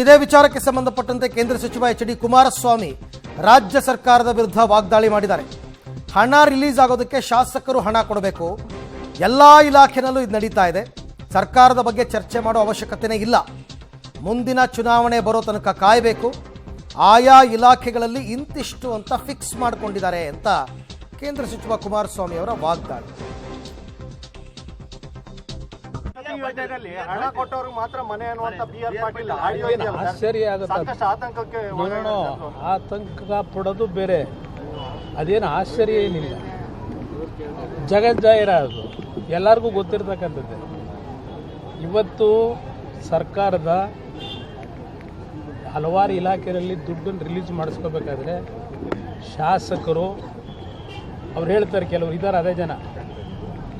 ಇದೇ ವಿಚಾರಕ್ಕೆ ಸಂಬಂಧಪಟ್ಟಂತೆ ಕೇಂದ್ರ ಸಚಿವ ಎಚ್ ಡಿ ಕುಮಾರಸ್ವಾಮಿ ರಾಜ್ಯ ಸರ್ಕಾರದ ವಿರುದ್ಧ ವಾಗ್ದಾಳಿ ಮಾಡಿದ್ದಾರೆ. ಹಣ ರಿಲೀಸ್ ಆಗೋದಕ್ಕೆ ಶಾಸಕರು ಹಣ ಕೊಡಬೇಕು. ಎಲ್ಲ ಇಲಾಖೆನಲ್ಲೂ ಇದು ನಡೀತಾ ಇದೆ. ಸರ್ಕಾರದ ಬಗ್ಗೆ ಚರ್ಚೆ ಮಾಡೋ ಅವಶ್ಯಕತೆನೇ ಇಲ್ಲ. ಮುಂದಿನ ಚುನಾವಣೆ ಬರೋ ತನಕ ಕಾಯಬೇಕು. ಆಯಾ ಇಲಾಖೆಗಳಲ್ಲಿ ಇಂತಿಷ್ಟು ಅಂತ ಫಿಕ್ಸ್ ಮಾಡಿಕೊಂಡಿದ್ದಾರೆ ಅಂತ ಕೇಂದ್ರ ಸಚಿವ ಕುಮಾರಸ್ವಾಮಿ ಅವರ ವಾಗ್ದಾಳಿ. ಹಣ ಕೊಟ್ಟವ್ರಿಗೆ ಮಾತ್ರ ಮನೆ ಅನ್ನುವಂತ ಬಿ.ಆರ್. ಪಾಟೀಲ್ ಆಶ್ಚರ್ಯ ಆಗುತ್ತೆ. ಆತಂಕಕ್ಕೆ ಆತಂಕ ಪಡೋದು ಬೇರೆ, ಅದೇನು ಆಶ್ಚರ್ಯ ಏನಿಲ್ಲ. ಜಗಜ್ಜಾಹಿರ ಅದು ಎಲ್ಲರಿಗೂ ಗೊತ್ತಿರ್ತಕ್ಕಂಥದ್ದೇ. ಇವತ್ತು ಸರ್ಕಾರದ ಹಲವಾರು ಇಲಾಖೆಯಲ್ಲಿ ದುಡ್ಡನ್ನು ರಿಲೀಸ್ ಮಾಡಿಸ್ಕೋಬೇಕಾದ್ರೆ ಶಾಸಕರು ಅವ್ರು ಹೇಳ್ತಾರೆ, ಕೆಲವರು ಇದ್ದಾರೆ ಅದೇ ಜನ,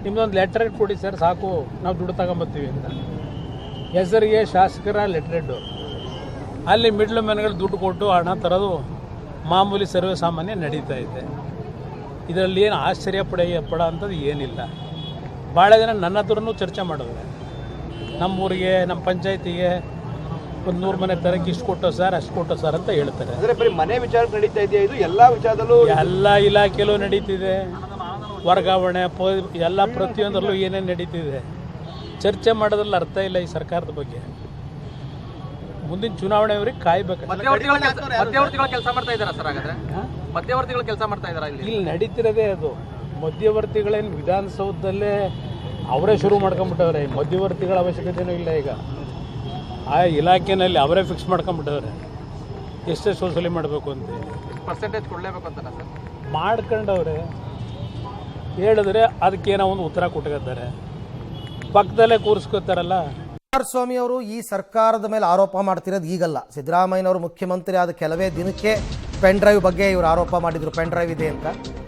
ನಿಮ್ಮದೊಂದು ಲೆಟರ್ ಕೊಡಿ ಸರ್ ಸಾಕು, ನಾವು ದುಡ್ಡು ತಗೊಂಬರ್ತೀವಿ ಅಂತ. ಹೆಸರಿಗೆ ಶಾಸಕರ ಲೆಟ್ರೆಡ್ಡು, ಅಲ್ಲಿ ಮಿಡ್ಲ್ ಮ್ಯಾನ್ಗಳು ದುಡ್ಡು ಕೊಟ್ಟು ಹಣ ತರೋದು ಮಾಮೂಲಿ ಸರ್ವೇ ಸಾಮಾನ್ಯ ನಡೀತಾ ಇದೆ. ಇದರಲ್ಲಿ ಏನು ಆಶ್ಚರ್ಯ ಪಡೋ ಅಂಥದ್ದು ಏನಿಲ್ಲ. ಭಾಳ ಜನ ನನ್ನ ಹತ್ರನೂ ಚರ್ಚೆ ಮಾಡಿದ್ರೆ, ನಮ್ಮೂರಿಗೆ ನಮ್ಮ ಪಂಚಾಯತಿಗೆ ಒಂದು 100 ಮನೆ ತರಕ್ಕೆ ಇಷ್ಟು ಕೊಟ್ಟೋ ಸರ್ ಅಷ್ಟು ಕೊಟ್ಟೋ ಸರ್ ಅಂತ ಹೇಳ್ತಾರೆ. ಅಂದರೆ ಬರೀ ಮನೆ ವಿಚಾರ ನಡೀತಾ ಇದೆಯಾ? ಇದು ಎಲ್ಲ ವಿಚಾರದಲ್ಲೂ ಎಲ್ಲ ಇಲಾಖೆಯಲ್ಲೂ ನಡೀತಿದೆ. ವರ್ಗಾವಣೆ ಎಲ್ಲ ಪ್ರತಿಯೊಂದರಲ್ಲೂ ಏನೇನು ನಡೀತಿದೆ. ಚರ್ಚೆ ಮಾಡೋದ್ರಲ್ಲಿ ಅರ್ಥ ಇಲ್ಲ ಈ ಸರ್ಕಾರದ ಬಗ್ಗೆ. ಮುಂದಿನ ಚುನಾವಣೆವರೆಗೆ ಕಾಯ್ಬೇಕು. ಮಧ್ಯವರ್ತಿಗಳು ಕೆಲಸ ಮಾಡ್ತಾ ಇದ್ದಾರಾ ಸರ್? ಹಾಗಾದ್ರೆ ಮಧ್ಯವರ್ತಿಗಳು ಕೆಲಸ ಮಾಡ್ತಾ ಇದ್ದಾರಾ? ಇಲ್ಲಿ ನಡೀತಿರೋದೇ ಅದು. ಮಧ್ಯವರ್ತಿಗಳೇನು ವಿಧಾನಸೌಧದಲ್ಲೇ ಅವರೇ ಶುರು ಮಾಡ್ಕೊಂಬಿಟ್ಟವ್ರೆ. ಮಧ್ಯವರ್ತಿಗಳ ಅವಶ್ಯಕತೆಯೂ ಇಲ್ಲ. ಈಗ ಆ ಇಲಾಖೆಯಲ್ಲಿ ಅವರೇ ಫಿಕ್ಸ್ ಮಾಡ್ಕೊಂಬಿಟ್ಟವ್ರೆ ಎಷ್ಟೆಷ್ಟು ವಸೂಲಿ ಮಾಡಬೇಕು ಅಂತ. ಪರ್ಸೆಂಟೇಜ್ ಕೊಡಲೇಬೇಕು ಅಂತ ಸರ್ ಮಾಡ್ಕೊಂಡವ್ರೆ. ಹೇಳಿದ್ರೆ ಅದಕ್ಕೇನೋ ಒಂದು ಉತ್ತರ ಕೊಟ್ಕೊತಾರೆ, ಪಕ್ಕದಲ್ಲೇ ಕೂರಿಸ್ಕೋತಾರಲ್ಲ. ಕುಮಾರಸ್ವಾಮಿ ಅವರು ಈ ಸರ್ಕಾರದ ಮೇಲೆ ಆರೋಪ ಮಾಡ್ತಿರೋದು ಈಗಲ್ಲ. ಸಿದ್ದರಾಮಯ್ಯನವರು ಮುಖ್ಯಮಂತ್ರಿ ಆದ ಕೆಲವೇ ದಿನಕ್ಕೆ ಪೆನ್ ಡ್ರೈವ್ ಬಗ್ಗೆ ಇವರು ಆರೋಪ ಮಾಡಿದ್ರು, ಪೆನ್ ಡ್ರೈವ್ ಇದೆ ಅಂತ.